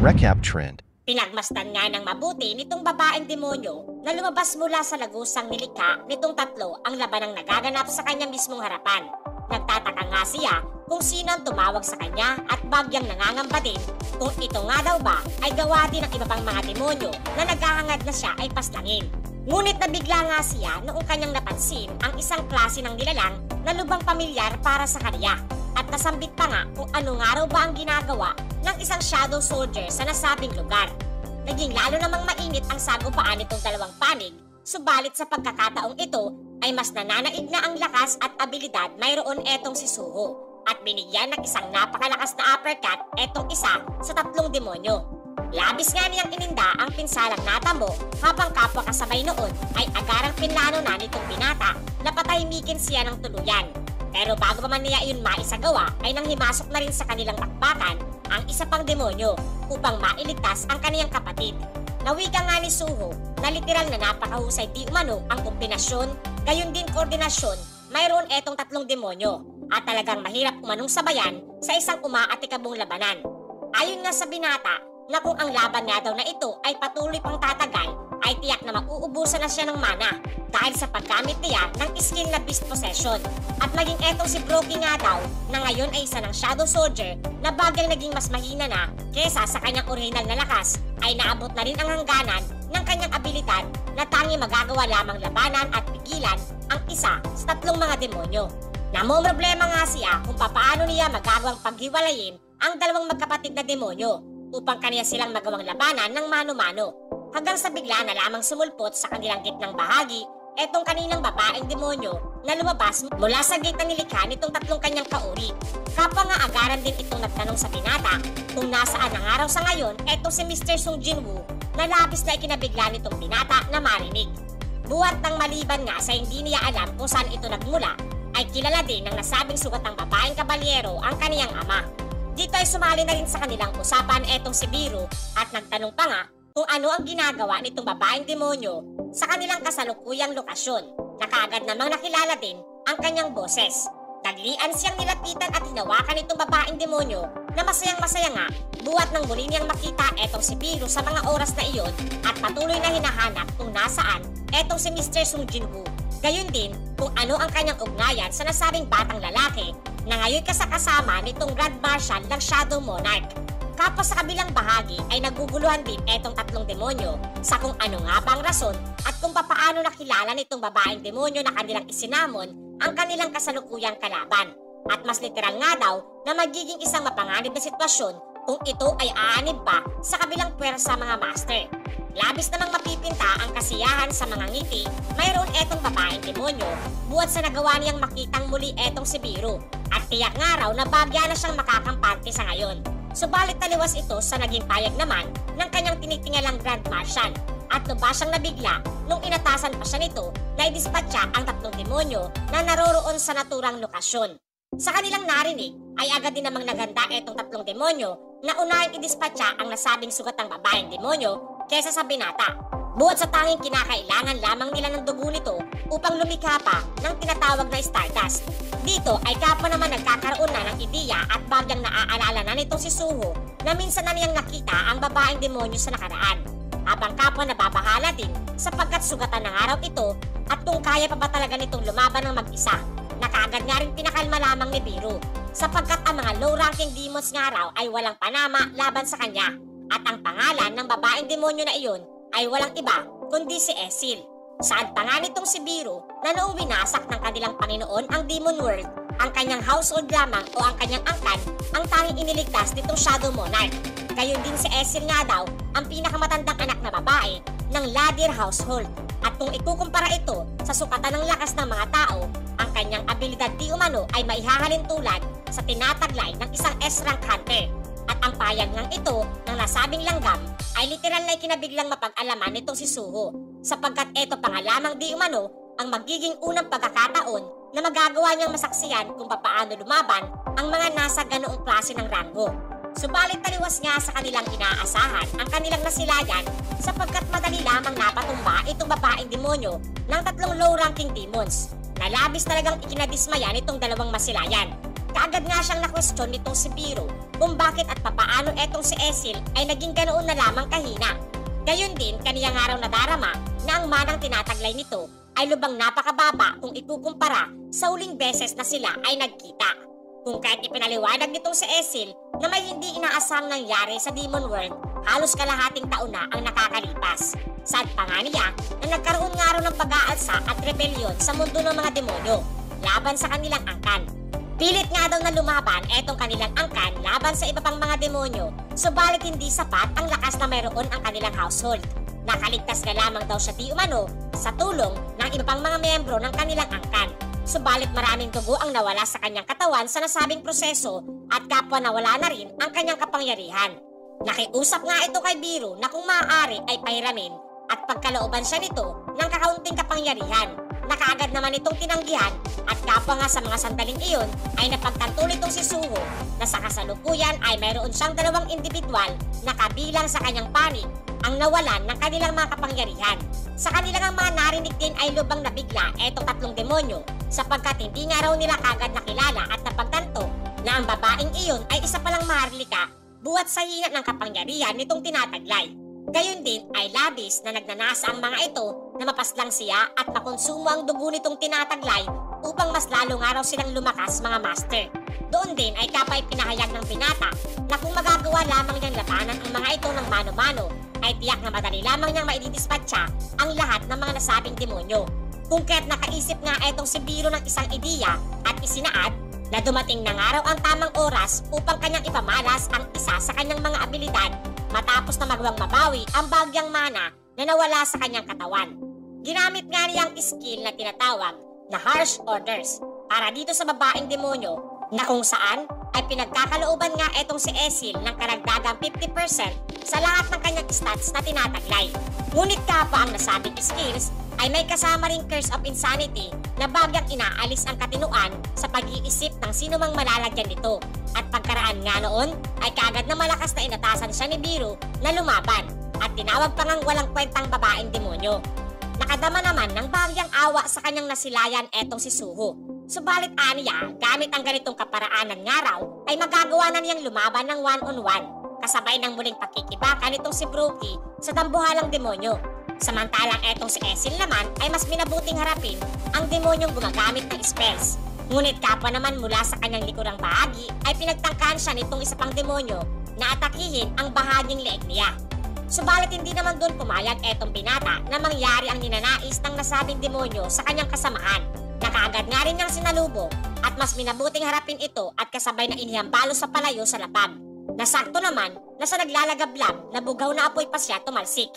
Recap trend. Pinagmasdan nga ng mabuti nitong babaeng demonyo na lumabas mula sa lagusang nilikha nitong tatlo ang labanang nagaganap sa kanyang mismong harapan. Nagtataka nga siya kung sino ang tumawag sa kanya at bagyang nangangamba din kung ito nga daw ba ay gawa din ng iba pang mga demonyo na naghahangad na siya ay paslangin. Ngunit nabigla nga siya noong kanyang napansin ang isang klase ng nilalang na lubhang pamilyar para sa kanya at nasambit pa nga kung ano nga raw ba ang ginagawa ng isang shadow soldier sa nasabing lugar. Naging lalo namang mainit ang sagupaan nitong dalawang panig, subalit sa pagkakataong ito ay mas nananaig na ang lakas at abilidad mayroon etong si Suho at binigyan ng isang napakalakas na uppercut etong isa sa tatlong demonyo. Labis nga niyang ininda ang pinsalang natamo habang kapwa kasabay noon ay agarang pinlano na nitong binata na patahimikin siya ng tuluyan. Pero bago pa man niya iyon maisagawa ay nang himasok na rin sa kanilang bakbakan ang isa pang demonyo upang mailigtas ang kaniyang kapatid. Nawika nga ni Suho na literal na napakahusay di umano ang kombinasyon, gayon din koordinasyon, mayroon etong tatlong demonyo at talagang mahirap umanong sabayan sa isang umaatikabong labanan. Ayon nga sa binata na kung ang laban nga daw na ito ay patuloy pang tatagal ay tiyak na mauubusan na siya ng mana dahil sa paggamit niya ng skill na beast possession. At maging etong si Brokey nga daw na ngayon ay isa ng shadow soldier na bagyang naging mas mahina na kesa sa kanyang original na lakas ay naabot na rin ang hangganan ng kanyang abilidad na tanging magagawa lamang labanan at pigilan ang isa sa tatlong mga demonyo. Namomroblema nga siya kung papaano niya magagawang paghiwalayin ang dalawang magkapatid na demonyo upang kaniya silang magawang labanan ng mano-mano. Hanggang sa bigla na lamang sumulpot sa kanilang gitnang bahagi etong kaninang babaeng demonyo na lumabas mula sa gate na nilikha nitong tatlong kanyang kauri. Kapwa nga agaran din itong nagtanong sa binata kung nasaan ang araw sa ngayon etong si Mr. Sung Jinwoo na labis na ikinabigla nitong binata na marinig. Buhat ng maliban nga sa hindi niya alam kung saan ito nagmula ay kilala din ng nasabing sugatang babaeng kabalyero ang kaniyang ama. Dito ay sumali na rin sa kanilang usapan etong si Biro at nagtanong pa nga kung ano ang ginagawa nitong babaeng demonyo sa kanilang kasalukuyang lokasyon na kaagad namang nakilala din ang kanyang boses. Taglian siyang nilapitan at hinawakan nitong babaeng demonyo na masayang-masaya nga buhat nang muli niyang makita etong si Biro sa mga oras na iyon at patuloy na hinahanap kung nasaan etong si Mr. Sung Jinwoo. Gayon din kung ano ang kanyang ugnayan sa nasabing batang lalaki na ngayon kasakasama nitong Grand Marshal ng Shadow Monarch. Kapwa sa kabilang bahagi ay naguguluhan din etong tatlong demonyo sa kung ano nga ba ang rason at kung papaano nakilala nitong babaeng demonyo na kanilang isinamon ang kanilang kasalukuyang kalaban. At mas literal nga daw na magiging isang mapanganib na sitwasyon kung ito ay aanib pa sa kabilang puwersa mga master. Labis namang mapipinta ang kasiyahan sa mga ngiti mayroon etong babaeng demonyo buhat sa nagawa niyang makitang muli etong si Biro at tiyak nga raw na bagya na siyang makakampante sa ngayon. Subalit taliwas ito sa naging payag naman ng kanyang tinitingalang Grand Marshal at lubha siyang nabigla nung inatasan pa siya nito na idispatcha ang tatlong demonyo na naroroon sa naturang lokasyon. Sa kanilang narinig ay agad din namang naganda etong tatlong demonyo na unahing idispatcha ang nasabing sugatang babaeng demonyo kesa sa binata. Buhat sa tanging kinakailangan lamang nila ng dugo nito upang lumikha pa ng tinatawag na Stardust. Dito ay kapwa naman nagkakaroon na ng ideya at bagyang naaalala na nitong si Suho na minsan na niyang nakita ang babaeng demonyo sa nakaraan. Habang kapwa nababahala din sapagkat sugatan ng araw ito at kung kaya pa ba talaga nitong lumaban ng mag-isa. Nakaagad nga rin pinakalma lamang ni Biro sapagkat ang mga low-ranking demons nga raw ay walang panama laban sa kanya at ang pangalan ng babaeng demonyo na iyon ay walang iba kundi si Esil. Saan pa nga nitong si Biro na noong winasak ng kanilang Panginoon ang Demon World, ang kanyang household lamang o ang kanyang angkan ang tanging iniligtas nitong Shadow Monarch. Gayon din si Esil nga daw ang pinakamatandang anak na babae ng Ladir household. At kung ikukumpara ito sa sukatan ng lakas ng mga tao, ang kanyang abilidad di umano ay maihahalin tulad sa tinataglay ng isang S-rank hunter. At ang payag ng ito ng nasabing langgam ay literal na ikinabiglang mapag-alaman nitong si Suho sapagkat ito pa nga lamang di umano ang magiging unang pagkakataon na magagawa niyang masaksiyan kung papaano lumaban ang mga nasa ganoong klase ng ranggo. Subalit taliwas nga sa kanilang inaasahan ang kanilang nasilayan sapagkat madali lamang napatumba itong babaeng demonyo ng tatlong low-ranking demons na labis talagang ikinadismaya nitong dalawang masilayan. Kaagad nga siyang na-question nitong si Biro kung bakit at papaano paano etong si Esil ay naging ganoon na lamang kahina. Gayon din, kaniya nga raw nadarama na ang manang tinataglay nito ay lubang napakababa kung ikukumpara sa huling beses na sila ay nagkita. Kung kahit ipinaliwanag nitong si Esil na may hindi inaasang nangyari sa Demon World, halos kalahating taon na ang nakakalipas. Sad pa nga niya na nagkaroon nga raw ng pag-aalsa at rebelyon sa mundo ng mga demonyo laban sa kanilang angkan. Pilit nga daw na lumaban etong kanilang angkan laban sa iba pang mga demonyo, subalit hindi sapat ang lakas na mayroon ang kanilang household. Nakaligtas na lamang daw siya di umano sa tulong ng iba pang mga miyembro ng kanilang angkan. Subalit maraming dugo ang nawala sa kanyang katawan sa nasabing proseso at kapwa nawala na rin ang kanyang kapangyarihan. Nakiusap nga ito kay Biro na kung maaari ay pahiramin at pagkalooban siya nito ng kakaunting kapangyarihan. Nakaagad naman itong tinanggihan at kapwa nga sa mga sandaling iyon ay napagtanto nitong si Suho na sa kasalukuyan ay mayroon siyang dalawang individual na kabilang sa kanyang panig ang nawalan ng kanilang mga kapangyarihan. Sa kanilang mga narinig din ay lubang nabigla etong tatlong demonyo sapagkat hindi nga raw nila kagad nakilala at napagtanto na ang babaeng iyon ay isa palang maharlika buwat sa hina ng kapangyarihan nitong tinataglay. Gayon din ay labis na nagnanasa ang mga ito na mapaslang siya at makonsumo ang dugo nitong tinataglay upang mas lalo nga raw silang lumakas mga master. Doon din ay kapwa ipinahayag ng binata na kung magagawa lamang niyang labanan ang mga ito ng mano-mano ay tiyak na madali lamang niyang maididispatcha ang lahat ng mga nasabing demonyo. Kung kaya't nakaisip nga etong si Biro ng isang ideya at isinaad na dumating na nga raw ang tamang oras upang kanyang ipamalas ang isa sa kanyang mga abilidad matapos na magawang mabawi ang bagyang mana na nawala sa kanyang katawan. Ginamit nga niya ang skill na tinatawag na Harsh Orders para dito sa babaeng demonyo na kung saan ay pinagkakalooban nga etong si Esil ng karagdagang 50% sa lahat ng kanyang stats na tinataglay. Ngunit kapwa ang nasabing skills ay may kasama ring Curse of Insanity na bagyang inaalis ang katinuan sa pag-iisip ng sino mang malalagyan nito. At pagkaraan nga noon ay kaagad na malakas na inatasan siya ni Biro na lumaban at tinawag pa ngang walang kwentang babaeng demonyo. Nakadama naman ng bagyang awa sa kanyang nasilayan etong si Suho. Subalit aniya, gamit ang ganitong kaparaanan nga raw ay magagawa na niyang lumaban ng one-on-one kasabay ng muling pakikibakan nitong si Brookie sa dambuhalang demonyo. Samantalang etong si Esil naman ay mas minabuting harapin ang demonyong gumagamit ng spells. Ngunit kapwa naman mula sa kanyang likurang bahagi ay pinagtangkaan siya nitong isa pang demonyo na atakihin ang bahaging leeg niya. Subalit hindi naman doon pumayag etong binata na mangyari ang ninanais ng nasabing demonyo sa kanyang kasamahan. Nakaagad nga rin niyang sinalubong at mas minabuting harapin ito at kasabay na inihambalo sa palayo sa lapag. Nasakto naman na sa naglalagablab na bugaw na apoy pa siya tumalsik.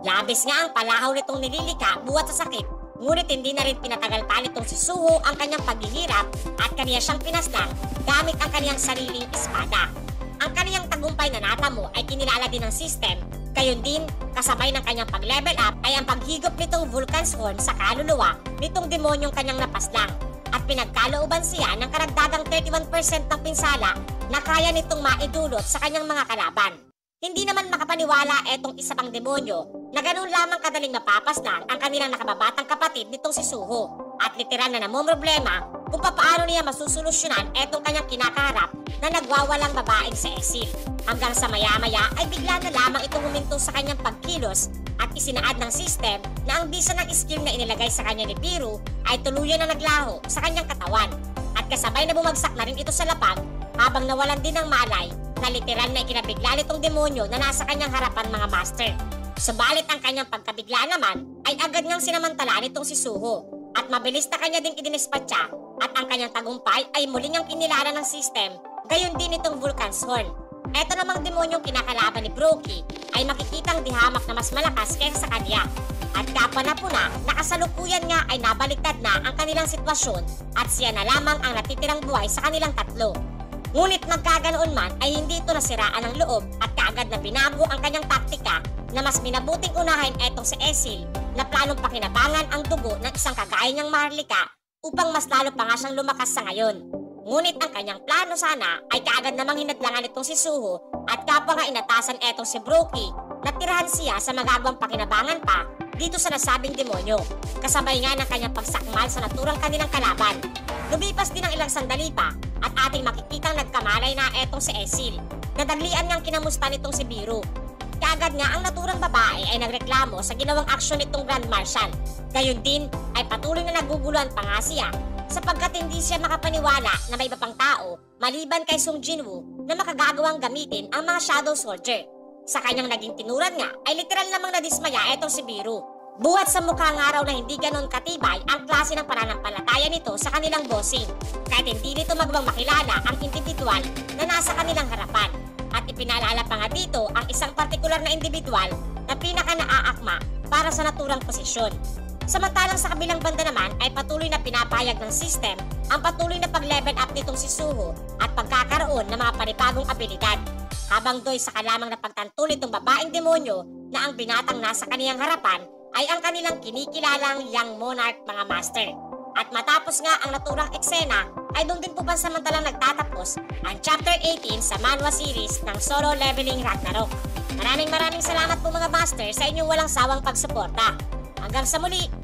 Labis nga ang palahaw nitong nililika buwat sa sakit, ngunit hindi na rin pinatagal pa nitong si Suho ang kanyang paghihirap at kaniya siyang pinaslang gamit ang kaniyang sariling espada. Ang kaniyang tagumpay na natamo ay kinilala din ng system, gayon din kasabay ng kanyang pag-level up ay ang paghigop nitong Vulcan's Horn sa kaluluwa nitong demonyong kanyang napaslang at pinagkalooban siya ng karagdagang 31% ng pinsala na kaya nitong maidulot sa kanyang mga kalaban. Hindi naman makapaniwala etong isa pang demonyo na ganoon lamang kadaling mapapaslang ang kanilang nakababatang kapatid nitong si Suho at literal na namomroblema kung papaano niya masusolusyonan etong kanyang kinakaharap na nagwawalang babaeng si Esil. Hanggang sa maya-maya ay bigla na lamang itong huminto sa kanyang pagkilos at isinaad ng system na ang bisa ng skill na inilagay sa kanya ni Biro ay tuluyan na naglaho sa kanyang katawan at kasabay na bumagsak na rin ito sa lapag habang nawalan din ng malay na literal na ikinabigla nitong demonyo na nasa kanyang harapan mga master. Subalit ang kanyang pagkabigla naman ay agad ngang sinamantala nitong si Suho at mabilis na kanya ding idinispatcha at ang kanyang tagumpay ay muling ang kinilala ng system, gayon din itong Vulcan's Horn. Eto namang demonyong kinakalaban ni Brookie ay makikitang dihamak na mas malakas kaysa sa kanya. At kapwa na puna, nakasalukuyan nga ay nabaliktad na ang kanilang sitwasyon at siya na lamang ang natitirang buhay sa kanilang tatlo. Ngunit magkaganoon man ay hindi ito nasiraan ng loob at kaagad na binago ang kanyang taktika na mas minabuting unahin etong si Esil na planong pakinabangan ang dugo ng isang kagaya niyang maharlika upang mas lalo pa nga siyang lumakas sa ngayon. Ngunit ang kanyang plano sana ay kaagad namang hinadlangan itong si Suho at kapwa nga inatasan etong si Brookie na tirahan siya sa magagawang pakinabangan pa dito sa nasabing demonyo. Kasabay nga ng kanyang pagsakmal sa naturang kanilang kalaban. Lumipas din ang ilang sandali pa at ating makikitang nagkamalay na etong si Esil. Nadaglian niyang kinamusta nitong si Biru. Kaagad nga ang naturang babae ay nagreklamo sa ginawang aksyon nitong Grand Marshal. Gayon din ay patuloy na naguguluhan pa nga siya sapagkat hindi siya makapaniwala na may iba pang tao maliban kay Sung Jinwoo na makagagawang gamitin ang mga Shadow Soldier. Sa kanyang naging tinuran nga ay literal namang nadismaya itong si Biru. Buhat sa mukha nga raw na hindi ganon katibay ang klase ng pananampalataya nito sa kanilang bossing kahit hindi nito magawang makilala ang individual na nasa kanilang harapan. At ipinaalala pa nga dito ang isang partikular na individual na pinaka naaakma para sa naturang posisyon. Samantalang sa kabilang banda naman ay patuloy na pinapahayag ng system ang patuloy na pag-level up nitong si Suho at pagkakaroon ng mga panibagong abilidad. Habang doy sa kalamang na pagtantul itong babaeng demonyo na ang binatang nasa kaniyang harapan ay ang kanilang kinikilalang Young Monarch mga master. At matapos nga ang naturang eksena ay doon din po pansamantalang nagtatapos ang Chapter 18 sa manhwa series ng Solo Leveling Ragnarok. Maraming salamat po mga master sa inyong walang sawang pagsuporta. Hanggang sa muli!